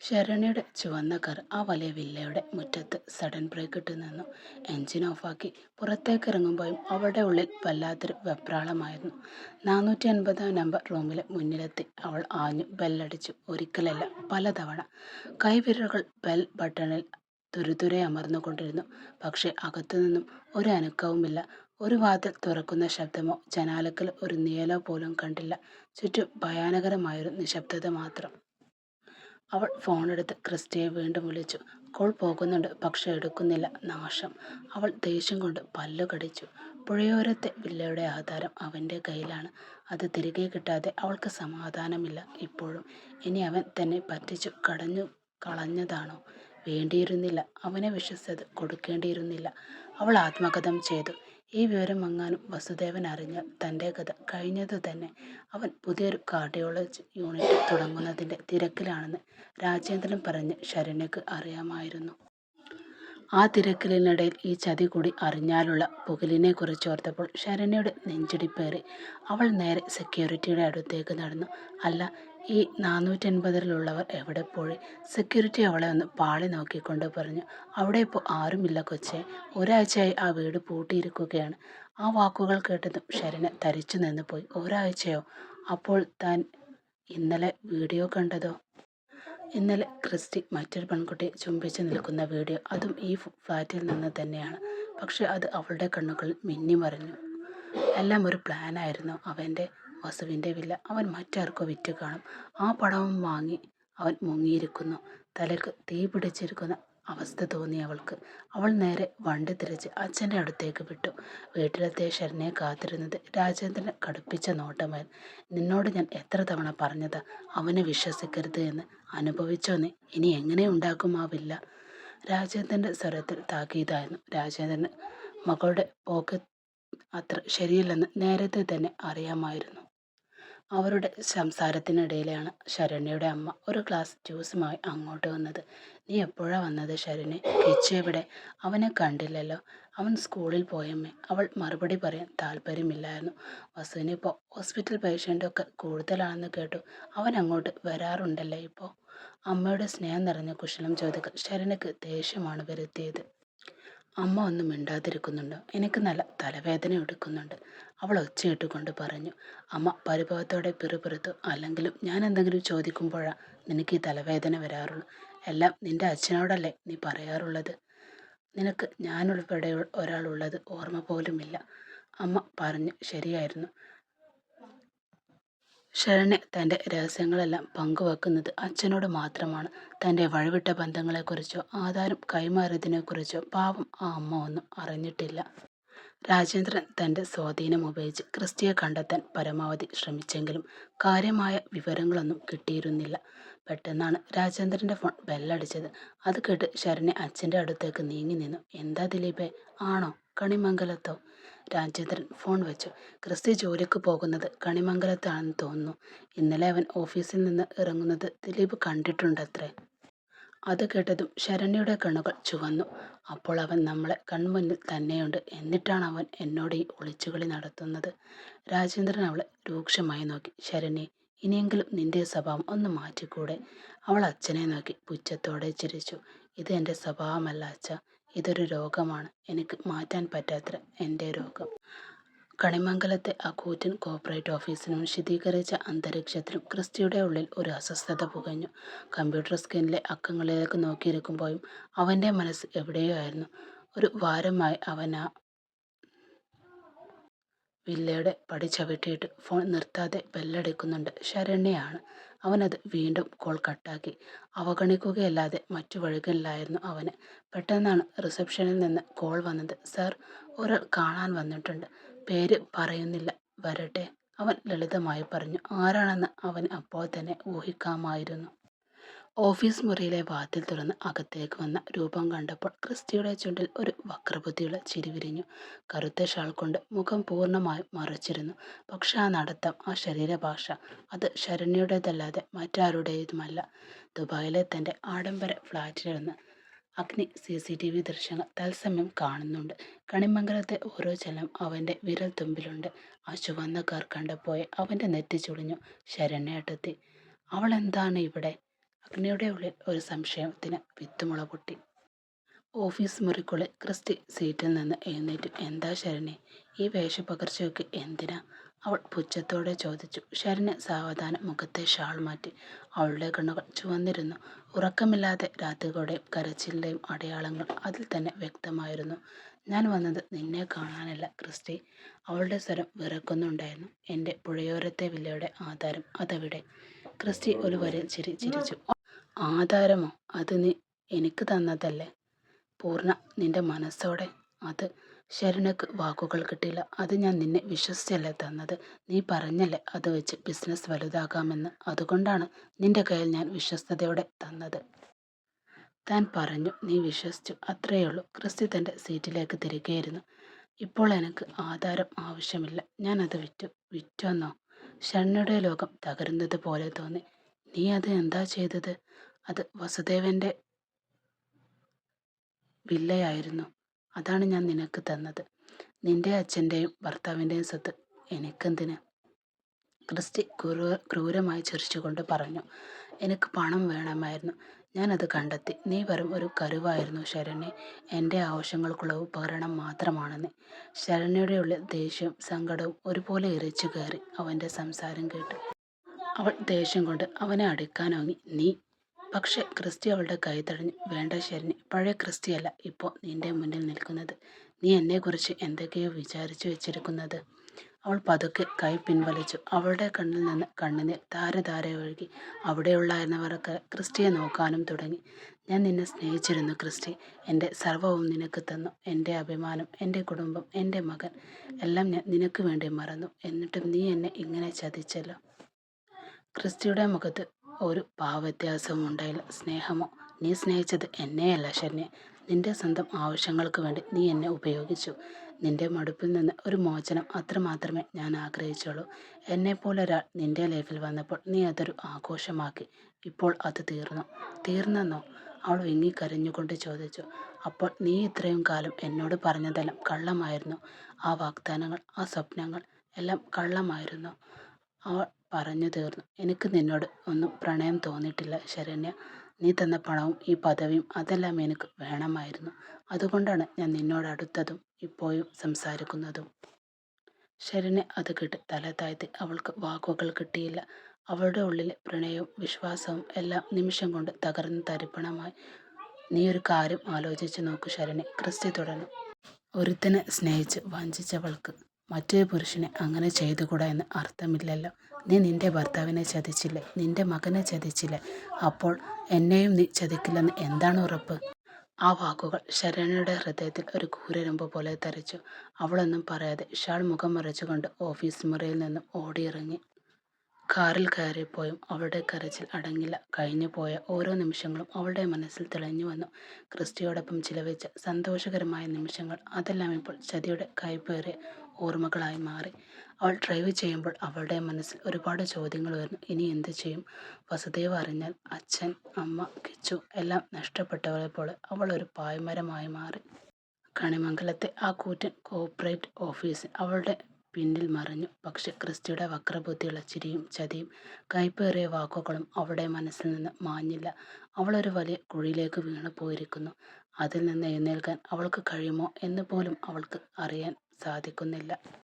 ശരണ്യയുടെ ചുവന്ന കാർ ആ വലിയ വില്ലയുടെ മുറ്റത്ത് സഡൻ ബ്രേക്ക് ഇട്ട് നിന്നു. എൻജിൻ ഓഫാക്കി പുറത്തേക്ക് ഇറങ്ങുമ്പോഴും അവളുടെ ഉള്ളിൽ വല്ലാത്തൊരു വെപ്രാളമായിരുന്നു. 450 നമ്പർ റൂമിലെ മുന്നിലെത്തി അവൾ ആഞ്ഞു ബെല്ലടിച്ചു. ഒരിക്കലല്ല, പലതവണ. കൈവിരലുകൾ ബെൽ ബട്ടണിൽ തുരുതുരെ അമർന്നുകൊണ്ടിരുന്നു. പക്ഷേ അകത്തുനിന്നും ഒരു അനക്കവുമില്ല. ഒരു വാതിൽ തുറക്കുന്ന ശബ്ദമോ ജനാലക്കൽ ഒരു നിഴലോ പോലും കണ്ടില്ല. ചുറ്റും ഭയാനകരമായൊരു നിശബ്ദത മാത്രം. അവൾ ഫോണെടുത്ത് ക്രിസ്റ്റിയെ വീണ്ടും വിളിച്ചു. കോൾ പോകുന്നുണ്ട്, പക്ഷെ എടുക്കുന്നില്ല. നാശം! അവൾ ദേഷ്യം കൊണ്ട് പല്ലു കടിച്ചു. പുഴയോരത്തെ വില്ലയുടെ ആധാരം അവൻ്റെ കയ്യിലാണ്. അത് തിരികെ കിട്ടാതെ അവൾക്ക് സമാധാനമില്ല ഇപ്പോഴും. ഇനി അവൻ തന്നെ പറ്റിച്ചു കളഞ്ഞതാണോ? വേണ്ടിയിരുന്നില്ല. അവനെ വിശ്വസിച്ചത് കൊടുക്കേണ്ടിയിരുന്നില്ല. അവൾ ആത്മകഥം ചെയ്തു. ഈ വിവരം എങ്ങാനും വസുദേവൻ അറിഞ്ഞാൽ തൻ്റെ കഥ കഴിഞ്ഞതു തന്നെ. അവൻ പുതിയൊരു കാർഡിയോളജി യൂണിറ്റ് തുടങ്ങുന്നതിൻ്റെ തിരക്കിലാണെന്ന് രാജേന്ദ്രൻ പറഞ്ഞ് ശരണ്യക്ക് അറിയാമായിരുന്നു. ആ തിരക്കിലിനിടയിൽ ഈ ചതി കൂടി അറിഞ്ഞാലുള്ള പുകലിനെക്കുറിച്ച് ഓർത്തപ്പോൾ ശരണ്യയുടെ നെഞ്ചിടിപ്പേറി. അവൾ നേരെ സെക്യൂരിറ്റിയുടെ അടുത്തേക്ക് നടന്നു. അല്ല, ഈ 480-ലുള്ളവർ എവിടെ പോയി? സെക്യൂരിറ്റി അവളെ ഒന്ന് പാളി നോക്കിക്കൊണ്ട് പറഞ്ഞു. അവിടെ ഇപ്പോൾ ആരുമില്ല കൊച്ചേ. ഒരാഴ്ചയായി ആ വീട് പൂട്ടിയിരിക്കുകയാണ്. ആ വാക്കുകൾ കേട്ടതും ശരണ്യ തരിച്ചു നിന്ന് പോയി. ഒരാഴ്ചയോ? അപ്പോൾ താൻ ഇന്നലെ വീഡിയോ കണ്ടതോ? ഇന്നലെ ക്രിസ്റ്റി മറ്റൊരു പെൺകുട്ടിയെ ചുംബിച്ച് നിൽക്കുന്ന വീഡിയോ. അതും ഈ ഫ്ലാറ്റിൽ നിന്ന് തന്നെയാണ്. പക്ഷെ അത് അവളുടെ കണ്ണുകളിൽ മിന്നിമറഞ്ഞു. എല്ലാം ഒരു പ്ലാനായിരുന്നു. വസുവിൻ്റെ വില്ല അവൻ മറ്റാർക്കോ വിറ്റ് കാണും. ആ പണവും വാങ്ങി അവൻ മുങ്ങിയിരിക്കുന്നു. തലയ്ക്ക് തീ പിടിച്ചിരിക്കുന്ന അവസ്ഥ തോന്നി അവൾക്ക്. അവൾ നേരെ വണ്ടി തിരിച്ച് അച്ഛൻ്റെ അടുത്തേക്ക് വിട്ടു. വീട്ടിലെത്തിയ ശരണ്യെ കാത്തിരുന്നത് രാജേന്ദ്രനെ കടുപ്പിച്ച നോട്ടമായിരുന്നു. നിന്നോട് ഞാൻ എത്ര തവണ പറഞ്ഞതാ അവനെ വിശ്വസിക്കരുത് എന്ന്. അനുഭവിച്ചോ നീ? ഇനി എങ്ങനെ ഉണ്ടാക്കും ആ വില്ല? രാജേന്ദ്രൻ്റെ സ്വരത്തിൽ താക്കീതായിരുന്നു. രാജേന്ദ്രന് മകളുടെ പോക്ക് അത്ര ശരിയല്ലെന്ന് നേരത്തെ തന്നെ അറിയാമായിരുന്നു. അവരുടെ സംസാരത്തിനിടയിലാണ് ശരണ്യയുടെ അമ്മ ഒരു ഗ്ലാസ് ജ്യൂസുമായി അങ്ങോട്ട് വന്നത്. നീ എപ്പോഴാ വന്നത് ശരണ്യ? കിച്ചു എവിടെ? അവനെ കണ്ടില്ലല്ലോ. അവൻ സ്കൂളിൽ പോയമ്മേ. അവൾ മറുപടി പറയാൻ താല്പര്യമില്ലായിരുന്നു. വസുവിന് ഇപ്പോൾ ഹോസ്പിറ്റൽ പേഷ്യൻ്റൊക്കെ കൂടുതലാണെന്ന് കേട്ടു. അവൻ അങ്ങോട്ട് വരാറുണ്ടല്ലേ ഇപ്പോൾ? അമ്മയുടെ സ്നേഹം നിറഞ്ഞ കുശലം ചോദിക്കൽ ശരണ്യക്ക് ദേഷ്യമാണ് വരുത്തിയത്. അമ്മ ഒന്നും മിണ്ടാതിരിക്കുന്നുണ്ടോ? എനിക്ക് നല്ല തലവേദന എടുക്കുന്നുണ്ട്, അവൾ ഒച്ചയിട്ടുകൊണ്ട് പറഞ്ഞു. അമ്മ പരിഭവത്തോടെ പിറുപിറുത്തു. അല്ലെങ്കിലും ഞാൻ എന്തെങ്കിലും ചോദിക്കുമ്പോഴാണ് നിനക്ക് ഈ തലവേദന വരാറുള്ളൂ. എല്ലാം നിന്റെ അച്ഛനോടല്ലേ നീ പറയാറുള്ളത്? നിനക്ക് ഞാനുൾപ്പെടെ ഒരാളുള്ളത് ഓർമ്മ പോലുമില്ല. അമ്മ പറഞ്ഞു ശരിയായിരുന്നു. ശരണ്യ തൻ്റെ രഹസ്യങ്ങളെല്ലാം പങ്കുവെക്കുന്നത് അച്ഛനോട് മാത്രമാണ്. തൻ്റെ വഴിവിട്ട ബന്ധങ്ങളെക്കുറിച്ചോ ആധാരം കൈമാറിയതിനെക്കുറിച്ചോ പാവം ആ അമ്മ ഒന്നും അറിഞ്ഞിട്ടില്ല. രാജേന്ദ്രൻ തൻ്റെ സ്വാധീനം ഉപയോഗിച്ച് ക്രിസ്റ്റിയെ കണ്ടെത്താൻ പരമാവധി ശ്രമിച്ചെങ്കിലും കാര്യമായ വിവരങ്ങളൊന്നും കിട്ടിയിരുന്നില്ല. പെട്ടെന്നാണ് രാജേന്ദ്രൻ്റെ ഫോൺ ബെല്ലടിച്ചത്. അത് കേട്ട് ശരണ്യ അച്ഛൻ്റെ അടുത്തേക്ക് നീങ്ങി നിന്നു. എന്താ ദിലീപേ? ആണോ? കണിമംഗലത്തോ? രാജേന്ദ്രൻ ഫോൺ വെച്ചു. ക്രിസ്റ്റി ജോലിക്ക് പോകുന്നത് കണിമംഗലത്താണെന്ന് തോന്നുന്നു. ഇന്നലെ അവൻ ഓഫീസിൽ നിന്ന് ഇറങ്ങുന്നത് ദിലീപ് കണ്ടിട്ടുണ്ടത്രേ. അത് കേട്ടതും ശരണ്യയുടെ കണ്ണുകൾ ചുവന്നു. അപ്പോൾ അവൻ നമ്മളെ കൺമുന്നിൽ തന്നെയുണ്ട്. എന്നിട്ടാണ് അവൻ എന്നോട് ഈ ഒളിച്ചുകളി നടത്തുന്നത്. രാജേന്ദ്രൻ അവളെ രൂക്ഷമായി നോക്കി. ശരണ്യെ, ഇനിയെങ്കിലും നിന്റെ സ്വഭാവം ഒന്ന് മാറ്റിക്കൂടെ? അവൾ അച്ഛനെ നോക്കി പുച്ഛത്തോടെ ചിരിച്ചു. ഇത് എൻ്റെ സ്വഭാവമല്ല അച്ഛ, ഇതൊരു രോഗമാണ്. എനിക്ക് മാറ്റാൻ പറ്റാത്ത എൻ്റെ രോഗം. കണിമംഗലത്തെ ആ കൂറ്റൻ കോർപ്പറേറ്റ് ഓഫീസിനും ശീതീകരിച്ച അന്തരീക്ഷത്തിലും ക്രിസ്റ്റിയുടെ ഉള്ളിൽ ഒരു അസ്വസ്ഥത പുകഞ്ഞു. കമ്പ്യൂട്ടർ സ്ക്രീനിലെ അക്കങ്ങളിലേക്ക് നോക്കിയിരിക്കുമ്പോഴും അവൻ്റെ മനസ്സ് എവിടെയോ ആയിരുന്നു. ഒരു വാരമായി അവൻ ആ വില്ലയുടെ പടി ചവിട്ടിയിട്ട് ഫോൺ നിർത്താതെ ബെല്ലടിക്കുന്നുണ്ട്. ശരണ്യയാണ്. അവനത് വീണ്ടും കോൾ കട്ടാക്കി. അവഗണിക്കുകയല്ലാതെ മറ്റു വഴികളിലായിരുന്നു അവന്. പെട്ടെന്നാണ് റിസപ്ഷനിൽ നിന്ന് കോൾ വന്നത്. സാർ, ഒരാൾ കാണാൻ വന്നിട്ടുണ്ട്. പേര് പറയുന്നില്ല. വരട്ടെ, അവൻ ലളിതമായി പറഞ്ഞു. ആരാണെന്ന് അവൻ അപ്പോൾ തന്നെ ഊഹിക്കാമായിരുന്നു. ഓഫീസ് മുറിയിലെ വാതിൽ തുറന്ന് അകത്തേക്ക് വന്ന രൂപം കണ്ടപ്പോൾ ക്രിസ്റ്റിയുടെ ചുണ്ടിൽ ഒരു വക്രബുദ്ധിയുള്ള ചിരി വിരിഞ്ഞു. കറുത്ത ഷാൾ കൊണ്ട് മുഖം പൂർണ്ണമായും മറച്ചിരുന്നു. പക്ഷെ ആ നടത്തം, ആ ശരീരഭാഷ, അത് ശരണ്യയുടേതല്ലാതെ മറ്റാരുടേതുമല്ല. ദുബായിലെ തൻ്റെ ആഡംബര ഫ്ലാറ്റിലിരുന്ന് അഗ്നി CCTV ദൃശ്യങ്ങൾ തത്സമയം കാണുന്നുണ്ട്. കണിമംഗലത്തെ ഓരോ ചലനം അവൻ്റെ വിരൽ തുമ്പിലുണ്ട്. ആ ചുവന്ന കാർ കണ്ടപ്പോഴേ അവൻ്റെ നെറ്റി ചുളിഞ്ഞു. ശരണ്യേട്ടത്തി, അവൾ എന്താണ് ഇവിടെ? അപർണയുടെ ഉള്ളിൽ ഒരു സംശയത്തിന് വിത്തുമുള പൊട്ടി. ഓഫീസ് മുറിക്കുള്ളിൽ ക്രിസ്റ്റി സീറ്റിൽ നിന്ന് എഴുന്നേറ്റ്. എന്താ ശരണ്യ, ഈ വേഷപ്പകർച്ചയൊക്കെ എന്തിനാ? അവൾ പുച്ഛത്തോടെ ചോദിച്ചു. ശരണ്യ സാവധാനം മുഖത്തെ ഷാൾ മാറ്റി. അവളുടെ കണ്ണുകൾ ചുവന്നിരുന്നു. ഉറക്കമില്ലാതെ രാത്രികളുടെയും കരച്ചിലിൻ്റെയും അടയാളങ്ങൾ അതിൽ തന്നെ വ്യക്തമായിരുന്നു. ഞാൻ വന്നത് നിന്നെ കാണാനല്ല ക്രിസ്റ്റി. അവളുടെ സ്വരം വിറക്കുന്നുണ്ടായിരുന്നു. എൻ്റെ പുഴയോരത്തെ വില്ലയുടെ ആധാരം അതവിടെ? ക്രിസ്റ്റി ഒരു വരിൽ ചിരിച്ചു. ആധാരമോ? അത് നീ എനിക്ക് തന്നതല്ലേ പൂർണ്ണ, നിന്റെ മനസ്സോടെ? അത് ശരണ്യക്ക് വാക്കുകൾ കിട്ടിയില്ല. അത് ഞാൻ നിന്നെ വിശ്വസിച്ചല്ലേ തന്നത്. നീ പറഞ്ഞല്ലേ അത് വെച്ച് ബിസിനസ് വലുതാകാമെന്ന്. അതുകൊണ്ടാണ് നിന്റെ കയ്യിൽ ഞാൻ വിശ്വസ്തയോടെ തന്നത്. താൻ പറഞ്ഞു, നീ വിശ്വസിച്ചു, അത്രയുള്ളൂ. ക്രിസ്റ്റി തൻ്റെ സീറ്റിലേക്ക് തിരികെയിരുന്നു. ഇപ്പോൾ എനിക്ക് ആധാരം ആവശ്യമില്ല. ഞാൻ അത് വിറ്റു. വിറ്റോന്നോ? ശരണ്യയുടെ ലോകം തകരുന്നത് പോലെ തോന്നി. നീ അത് എന്താ ചെയ്തത്? അത് വസുദേവൻ്റെ വില്ലയായിരുന്നു. അതാണ് ഞാൻ നിനക്ക് തന്നത്. നിന്റെ അച്ഛൻ്റെയും ഭർത്താവിൻ്റെയും സ്വത്ത് എനിക്കെന്തിന്? ക്രിസ്റ്റി ക്രൂരമായി ചിരിച്ചുകൊണ്ട് പറഞ്ഞു. എനിക്ക് പണം വേണമായിരുന്നു. ഞാനത് കണ്ടെത്തി. നീ വെറും ഒരു കരുവായിരുന്നു ശരണ്യ. എൻ്റെ ആവശ്യങ്ങൾക്കുള്ള ഉപകരണം മാത്രമാണ് നീ. ശരണ്യയുടെ ഉള്ളിൽ ദേഷ്യവും സങ്കടവും ഒരുപോലെ ഇരച്ചു കയറി. അവൻ്റെ സംസാരം കേട്ട് അവൾ ദേഷ്യം കൊണ്ട് അവനെ അടിക്കാനോങ്ങി. നീ പക്ഷെ ക്രിസ്റ്റി അവളുടെ കൈ തടഞ്ഞു. വേണ്ട ശരണ്യ, പഴയ ക്രിസ്റ്റിയല്ല ഇപ്പോൾ നിന്റെ മുന്നിൽ നിൽക്കുന്നത്. നീ എന്നെക്കുറിച്ച് എന്തൊക്കെയോ വിചാരിച്ചു വെച്ചിരിക്കുന്നത്. അവൾ പതുക്കെ കൈ പിൻവലിച്ചു. അവളുടെ കണ്ണിൽ നിന്ന് കണ്ണുനീർ ധാര ഒഴുകി. അവിടെയുള്ളവരൊക്കെ ക്രിസ്റ്റിയെ നോക്കാനും തുടങ്ങി. ഞാൻ നിന്നെ സ്നേഹിച്ചിരുന്നു ക്രിസ്റ്റി. എൻ്റെ സർവ്വവും നിനക്ക് തന്നു. എൻ്റെ അഭിമാനം, എൻ്റെ കുടുംബം, എൻ്റെ മകൻ എല്ലാം ഞാൻ നിനക്ക് വേണ്ടി മറന്നു. എന്നിട്ടും നീ എന്നെ ഇങ്ങനെ ചതിച്ചല്ലോ. ക്രിസ്റ്റിയുടെ മുഖത്ത് ഒരു ഭാവവ്യത്യാസവും ഉണ്ടായില്ല. സ്നേഹമോ? നീ സ്നേഹിച്ചത് എന്നെയല്ല ശരണ്യ. നിന്റെ സ്വന്തം ആവശ്യങ്ങൾക്ക് വേണ്ടി നീ എന്നെ ഉപയോഗിച്ചു. നിന്റെ മടുപ്പിൽ നിന്ന് ഒരു മോചനം അത്രമാത്രമേ ഞാൻ ആഗ്രഹിച്ചുള്ളൂ. എന്നെപ്പോലൊരാൾ നിന്റെ ലൈഫിൽ വന്നപ്പോൾ നീ അതൊരു ആഘോഷമാക്കി. ഇപ്പോൾ അത് തീർന്നെന്നോ? അവൾ വിങ്ങിക്കരഞ്ഞുകൊണ്ട് ചോദിച്ചു. അപ്പോൾ നീ ഇത്രയും കാലം എന്നോട് പറഞ്ഞതെല്ലാം കള്ളമായിരുന്നു. ആ വാഗ്ദാനങ്ങൾ, ആ സ്വപ്നങ്ങൾ എല്ലാം കള്ളമായിരുന്നു. അവൾ പറഞ്ഞു തീർന്നു. എനിക്ക് നിന്നോട് ഒന്നും പ്രണയം തോന്നിയിട്ടില്ല ശരണ്യ. നീ തന്ന പണവും ഈ പദവിയും അതെല്ലാം എനിക്ക് വേണമായിരുന്നു. അതുകൊണ്ടാണ് ഞാൻ നിന്നോട് അടുത്തതും ഇപ്പോഴും സംസാരിക്കുന്നതും. ശരണ്യ അത് കേട്ട് തല താഴ്ത്തി. അവൾക്ക് വാക്കുകൾ കിട്ടിയില്ല. അവളുടെ ഉള്ളിലെ പ്രണയവും വിശ്വാസവും എല്ലാം നിമിഷം കൊണ്ട് തകർന്ന് തരിപ്പണമായി. നീ ഒരു കാര്യം ആലോചിച്ച് നോക്കൂ ശരണ്യ, ക്രിസ്റ്റി തുടർന്നു. ഒരുത്തനെ സ്നേഹിച്ച് വഞ്ചിച്ചവൾക്ക് മറ്റൊരു പുരുഷനെ അങ്ങനെ ചെയ്തുകൂടാ എന്ന് അർത്ഥമില്ലല്ലോ. നീ നിന്റെ ഭർത്താവിനെ ചതിച്ചില്ലേ? നിന്റെ മകനെ ചതിച്ചില്ലേ? അപ്പോൾ എന്നെയും നീ ചതിക്കില്ലെന്ന് എന്താണ് ഉറപ്പ്? ആ വാക്കുകൾ ശരണ്യയുടെ ഹൃദയത്തിൽ ഒരു കൂരിരുമ്പ് പോലെ തെറിച്ചു. അവളൊന്നും പറയാതെ ഷാൾ മുഖം മറച്ചുകൊണ്ട് ഓഫീസ് മുറിയിൽ നിന്നും ഓടിയിറങ്ങി. കാറിൽ കയറിയപ്പോഴും അവളുടെ കരച്ചിൽ അടങ്ങില്ല. കഴിഞ്ഞു പോയ ഓരോ നിമിഷങ്ങളും അവളുടെ മനസ്സിൽ തെളിഞ്ഞു വന്നു. ക്രിസ്റ്റിയോടൊപ്പം ചിലവഴിച്ച സന്തോഷകരമായ നിമിഷങ്ങൾ, അതെല്ലാം ഇപ്പോൾ ചതിയുടെ കയ്പേറിയ ഓർമ്മകളായി മാറി. അവൾ ഡ്രൈവ് ചെയ്യുമ്പോൾ അവളുടെ മനസ്സിൽ ഒരുപാട് ചോദ്യങ്ങൾ വരുന്നു. ഇനി എന്ത് ചെയ്യും? വസുദേവ് അറിഞ്ഞാൽ? അച്ഛൻ, അമ്മ, കിച്ചു എല്ലാം നഷ്ടപ്പെട്ടവരെ പോലെ അവൾ ഒരു പായ്മരമായി മാറി. കണിമംഗലത്തെ ആ കൂറ്റൻ കോർപ്പറേറ്റ് ഓഫീസ് അവളുടെ പിന്നിൽ മറഞ്ഞു. പക്ഷെ ക്രിസ്റ്റിയുടെ വക്രബുദ്ധിയുള്ള ചിരിയും ചതിയും കയ്പേറിയ വാക്കുകളും അവളുടെ മനസ്സിൽ നിന്ന് മാഞ്ഞില്ല. അവളൊരു വലിയ കുഴിയിലേക്ക് വീണു പോയിരിക്കുന്നു. അതിൽ നിന്ന് എഴുന്നേൽക്കാൻ അവൾക്ക് കഴിയുമോ എന്ന് പോലും അവൾക്ക് അറിയാൻ സാധിക്കുന്നില്ല.